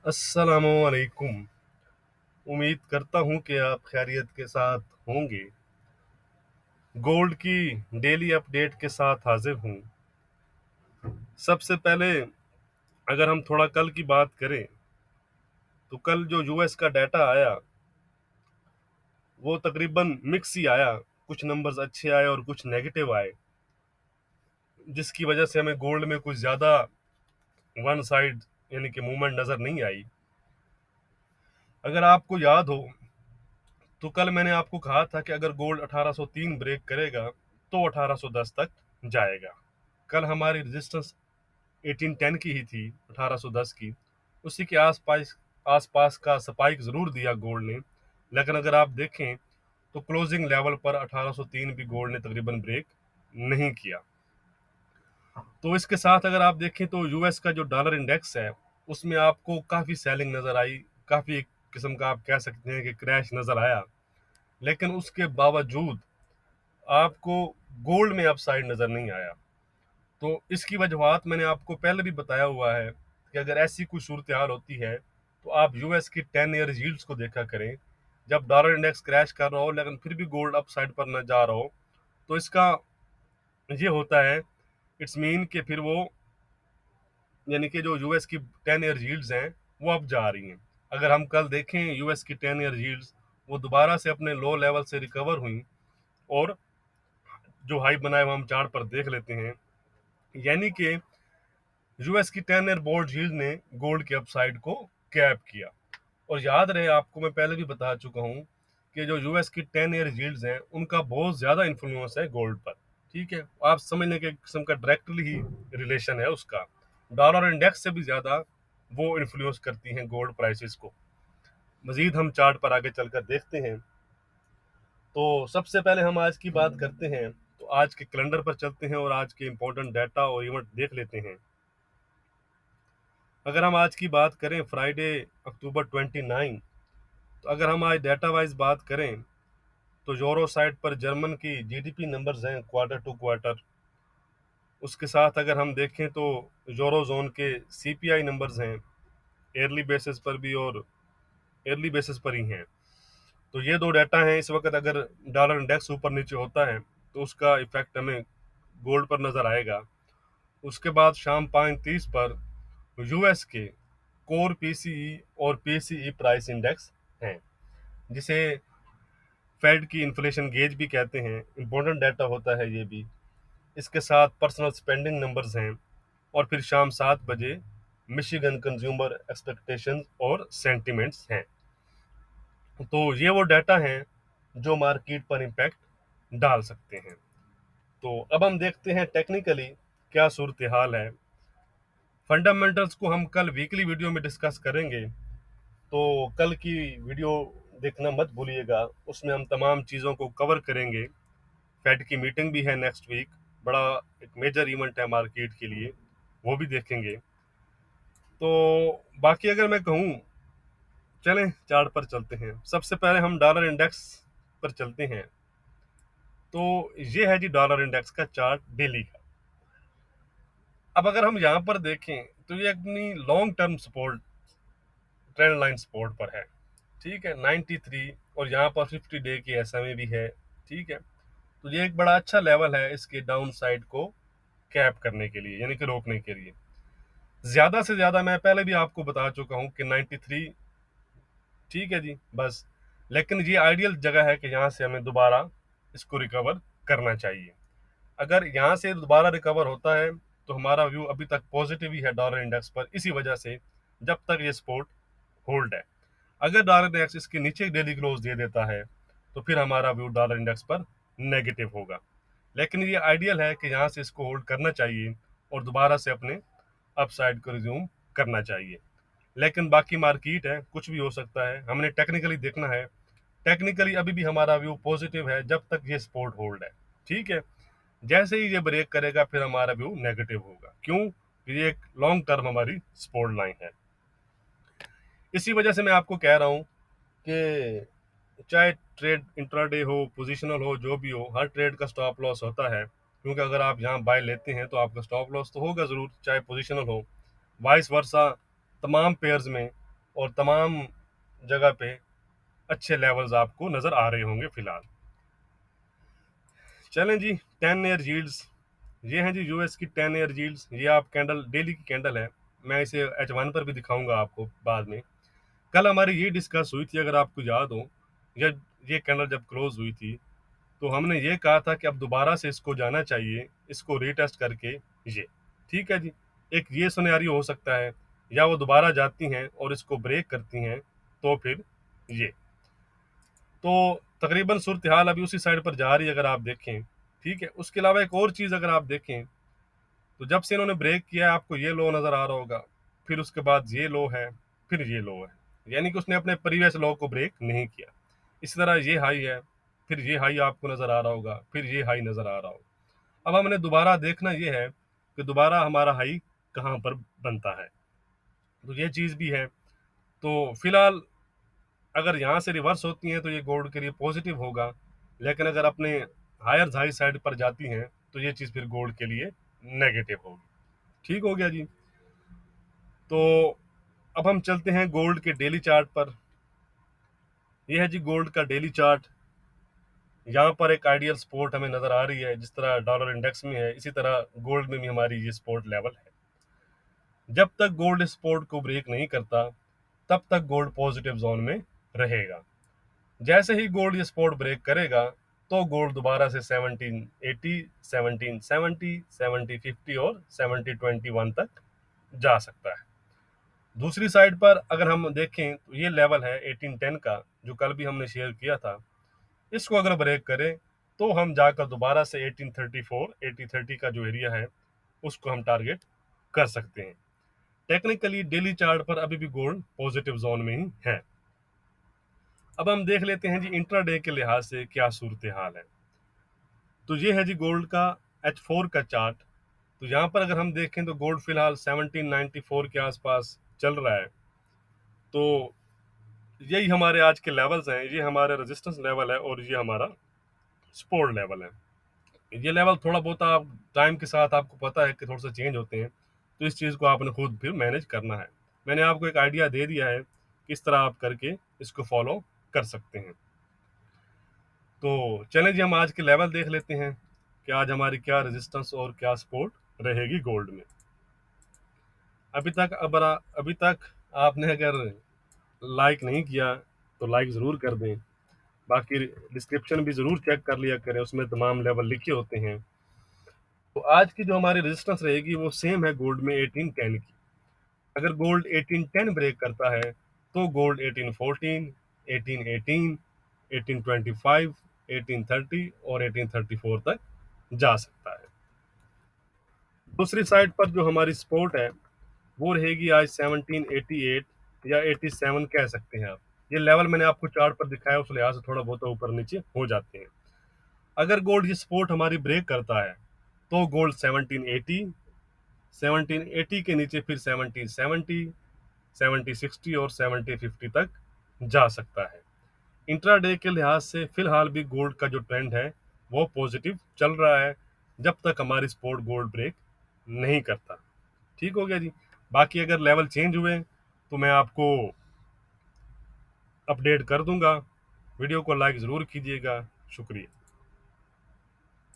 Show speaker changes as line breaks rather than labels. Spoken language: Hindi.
अस्सलामुअलैकुम। उम्मीद करता हूँ कि आप खैरियत के साथ होंगे। गोल्ड की डेली अपडेट के साथ हाजिर हूँ। सबसे पहले अगर हम थोड़ा कल की बात करें तो कल जो यूएस का डाटा आया वो तकरीबन मिक्स ही आया। कुछ नंबर्स अच्छे आए और कुछ नेगेटिव आए, जिसकी वजह से हमें गोल्ड में कुछ ज़्यादा वन साइड यानी कि मूवमेंट नज़र नहीं आई। अगर आपको याद हो तो कल मैंने आपको कहा था कि अगर गोल्ड 1803 ब्रेक करेगा तो 1810 तक जाएगा। कल हमारी रेजिस्टेंस 1810 की ही थी, 1810 की। उसी के आसपास आसपास का स्पाइक ज़रूर दिया गोल्ड ने, लेकिन अगर आप देखें तो क्लोजिंग लेवल पर 1803 भी गोल्ड ने तकरीबन ब्रेक नहीं किया। तो इसके साथ अगर आप देखें तो यूएस का जो डॉलर इंडेक्स है उसमें आपको काफ़ी सेलिंग नज़र आई, काफ़ी एक किस्म का आप कह सकते हैं कि क्रैश नज़र आया। लेकिन उसके बावजूद आपको गोल्ड में अपसाइड नज़र नहीं आया। तो इसकी वजूहत मैंने आपको पहले भी बताया हुआ है कि अगर ऐसी कोई सूरत हाल होती है तो आप यूएस की 10 ईयर यील्ड्स को देखा करें। जब डॉलर इंडेक्स क्रैश कर रहा हो लेकिन फिर भी गोल्ड अप साइड पर न जा रहा हो, तो इसका ये होता है, इट्स मीन कि फिर वो यानी कि जो यूएस की 10 ईयर यील्ड्स हैं वो अब जा रही हैं। अगर हम कल देखें यूएस की 10 ईयर यील्ड्स वो दोबारा से अपने लो लेवल से रिकवर हुई और जो हाई बनाए हुए हम चार्ट पर देख लेते हैं, यानी कि यूएस की 10 ईयर बोर्ड यील्ड ने गोल्ड के अपसाइड को कैप किया। और याद रहे, आपको मैं पहले भी बता चुका हूं कि जो यूएस की 10 ईयर यील्ड्स हैं उनका बहुत ज्यादा इन्फ्लुएंस है गोल्ड पर। ठीक है, आप समझ लें कि एक किस्म का डायरेक्टली ही रिलेशन है उसका। डॉलर इंडेक्स से भी ज्यादा वो इन्फ्लुएंस करती हैं गोल्ड प्राइसेस को। मजीद हम चार्ट पर आगे चलकर देखते हैं। तो सबसे पहले हम आज की बात करते हैं, तो आज के कैलेंडर पर चलते हैं और आज के इंपॉर्टेंट डाटा और इवेंट देख लेते हैं। अगर हम आज की बात करें फ्राइडे अक्टूबर 29, तो अगर हम आज डाटा वाइज बात करें तो यूरो साइड पर जर्मन की जीडीपी नंबर्स हैं क्वार्टर टू क्वार्टर। उसके साथ अगर हम देखें तो यूरो जोन के सीपीआई नंबर्स हैं ईयरली बेसिस पर भी और ईयरली बेसिस पर ही हैं। तो ये दो डाटा हैं इस वक्त। अगर डॉलर इंडेक्स ऊपर नीचे होता है तो उसका इफेक्ट हमें गोल्ड पर नज़र आएगा। उसके बाद शाम 5:30 पर यूएस के कोर पीसीई और पीसीई प्राइस इंडेक्स हैं, जिसे फेड की इन्फ्लेशन गेज भी कहते हैं। इंपॉर्टेंट डाटा होता है ये भी। इसके साथ पर्सनल स्पेंडिंग नंबर्स हैं। और फिर शाम 7 बजे मिशिगन कंज्यूमर एक्सपेक्टेशंस और सेंटिमेंट्स हैं। तो ये वो डाटा हैं जो मार्केट पर इम्पैक्ट डाल सकते हैं। तो अब हम देखते हैं टेक्निकली क्या सूरत हाल है। फंडामेंटल्स को हम कल वीकली वीडियो में डिस्कस करेंगे, तो कल की वीडियो देखना मत भूलिएगा। उसमें हम तमाम चीज़ों को कवर करेंगे। फेड की मीटिंग भी है नेक्स्ट वीक, बड़ा एक मेजर इवेंट है मार्केट के लिए, वो भी देखेंगे। तो बाकी अगर मैं कहूँ, चलें चार्ट पर चलते हैं। सबसे पहले हम डॉलर इंडेक्स पर चलते हैं। तो ये है जी डॉलर इंडेक्स का चार्ट डेली का। अब अगर हम यहाँ पर देखें तो ये अपनी long term support trend line support पर है। ठीक है, 93 और यहाँ पर 50 डे की एसएमए भी है। ठीक है, तो ये एक बड़ा अच्छा लेवल है इसके डाउन साइड को कैप करने के लिए, यानी कि रोकने के लिए। ज्यादा से ज्यादा मैं पहले भी आपको बता चुका हूँ कि 93, ठीक है जी, बस। लेकिन ये आइडियल जगह है कि यहाँ से हमें दोबारा इसको रिकवर करना चाहिए। अगर यहाँ से दोबारा रिकवर होता है तो हमारा व्यू अभी तक पॉजिटिव ही है डॉलर इंडेक्स पर, इसी वजह से जब तक ये सपोर्ट होल्ड है। अगर डॉलर इंडेक्स इसके नीचे डेली क्लोज दे देता है तो फिर हमारा व्यू डॉलर इंडेक्स पर नेगेटिव होगा। लेकिन ये आइडियल है कि यहाँ से इसको होल्ड करना चाहिए और दोबारा से अपने अपसाइड को रिज्यूम करना चाहिए। लेकिन बाकी मार्केट है, कुछ भी हो सकता है, हमने टेक्निकली देखना है। टेक्निकली अभी भी हमारा व्यू पॉजिटिव है जब तक ये सपोर्ट होल्ड है। ठीक है, जैसे ही ये ब्रेक करेगा फिर हमारा व्यू नेगेटिव होगा। क्यों? ये एक लॉन्ग टर्म हमारी सपोर्ट लाइन है। इसी वजह से मैं आपको कह रहा हूँ कि चाहे ट्रेड इंट्राडे हो, पोजिशनल हो, जो भी हो, हर ट्रेड का स्टॉप लॉस होता है। क्योंकि अगर आप यहाँ बाय लेते हैं तो आपका स्टॉप लॉस तो होगा ज़रूर, चाहे पोजिशनल हो। वाइस वर्सा तमाम पेयर्स में और तमाम जगह पे अच्छे लेवल्स आपको नज़र आ रहे होंगे फिलहाल। चलें जी, 10 ईयर यील्ड्स, ये हैं जी यूएस की 10 ईयर यील्ड्स। ये आप कैंडल, डेली की कैंडल है, मैं इसे H1 पर भी दिखाऊंगा आपको बाद में। कल हमारी ये डिस्कस हुई थी, अगर आपको याद हो, या ये कैंडल जब क्लोज हुई थी तो हमने ये कहा था कि अब दोबारा से इसको जाना चाहिए, इसको रीटेस्ट करके ये। ठीक है जी, एक ये सिनेरियो हो सकता है, या वो दोबारा जाती हैं और इसको ब्रेक करती हैं तो फिर ये। तो तकरीबन सूरत हाल अभी उसी साइड पर जा रही है अगर आप देखें। ठीक है, उसके अलावा एक और चीज़ अगर आप देखें तो जब से इन्होंने ब्रेक किया है, आपको ये लो नज़र आ रहा होगा, फिर उसके बाद ये लो है, फिर ये लो है, यानी कि उसने अपने प्रीवियस लो को ब्रेक नहीं किया। इसी तरह ये हाई है, फिर ये हाई आपको नज़र आ रहा होगा, फिर ये हाई नज़र आ रहा होगा। अब हमने दोबारा देखना ये है कि दोबारा हमारा हाई कहाँ पर बनता है, तो ये चीज़ भी है। तो फिलहाल अगर यहाँ से रिवर्स होती हैं तो ये गोल्ड के लिए पॉजिटिव होगा, लेकिन अगर अपने हायर हाई साइड पर जाती हैं तो ये चीज़ फिर गोल्ड के लिए नेगेटिव होगी। ठीक हो गया जी। तो अब हम चलते हैं गोल्ड के डेली चार्ट पर। यह है जी गोल्ड का डेली चार्ट। यहाँ पर एक आइडियल सपोर्ट हमें नजर आ रही है, जिस तरह डॉलर इंडेक्स में है इसी तरह गोल्ड में भी हमारी ये सपोर्ट लेवल है। जब तक गोल्ड सपोर्ट को ब्रेक नहीं करता तब तक गोल्ड पॉजिटिव जोन में रहेगा। जैसे ही गोल्ड ये सपोर्ट ब्रेक करेगा तो गोल्ड दोबारा से 1780, 1770, 1750 और 1721 तक जा सकता है। दूसरी साइड पर अगर हम देखें तो ये लेवल है 1810 का, जो कल भी हमने शेयर किया था। इसको अगर ब्रेक करें तो हम जाकर दोबारा से 1834, 1830 का जो एरिया है उसको हम टारगेट कर सकते हैं। टेक्निकली डेली चार्ट पर अभी भी गोल्ड पॉजिटिव जोन में ही है। अब हम देख लेते हैं जी इंट्राडे के लिहाज से क्या सूरत हाल है। तो ये है जी गोल्ड का H4 का चार्ट। तो यहाँ पर अगर हम देखें तो गोल्ड फिलहाल 1794 के आसपास चल रहा है। तो यही हमारे आज के लेवल्स हैं, ये हमारा रेजिस्टेंस लेवल है और ये हमारा सपोर्ट लेवल है। ये लेवल थोड़ा बहुत आप टाइम के साथ आपको पता है कि थोड़ा सा चेंज होते हैं, तो इस चीज़ को आपने खुद फिर मैनेज करना है। मैंने आपको एक आइडिया दे दिया है किस तरह आप करके इसको फॉलो कर सकते हैं। तो चलें जी, हम आज के लेवल देख लेते हैं कि आज हमारी क्या रेजिस्टेंस और क्या सपोर्ट रहेगी गोल्ड में। अभी तक आपने अगर लाइक नहीं किया तो लाइक ज़रूर कर दें। बाकी डिस्क्रिप्शन भी ज़रूर चेक कर लिया करें, उसमें तमाम लेवल लिखे होते हैं। तो आज की जो हमारी रेजिस्टेंस रहेगी वो सेम है गोल्ड में 1810 की। अगर गोल्ड 1810 ब्रेक करता है तो गोल्ड 1814, 1818, 1825, 1830 और 1834 तक जा सकता है। दूसरी साइड पर जो हमारी सपोर्ट है वो रहेगी आज 1788 या 87 कह सकते हैं आप। ये लेवल मैंने आपको चार्ट पर दिखाया, उस लिहाज से थोड़ा बहुत ऊपर नीचे हो जाते हैं। अगर गोल्ड ये सपोर्ट हमारी ब्रेक करता है तो गोल्ड 1780, 1780 के नीचे फिर 1770, 1760 और 1750 तक जा सकता है। इंट्राडे के लिहाज से फिलहाल भी गोल्ड का जो ट्रेंड है वो पॉजिटिव चल रहा है, जब तक हमारी सपोर्ट गोल्ड ब्रेक नहीं करता। ठीक हो गया जी। बाकी अगर लेवल चेंज हुए तो मैं आपको अपडेट कर दूंगा। वीडियो को लाइक ज़रूर कीजिएगा। शुक्रिया।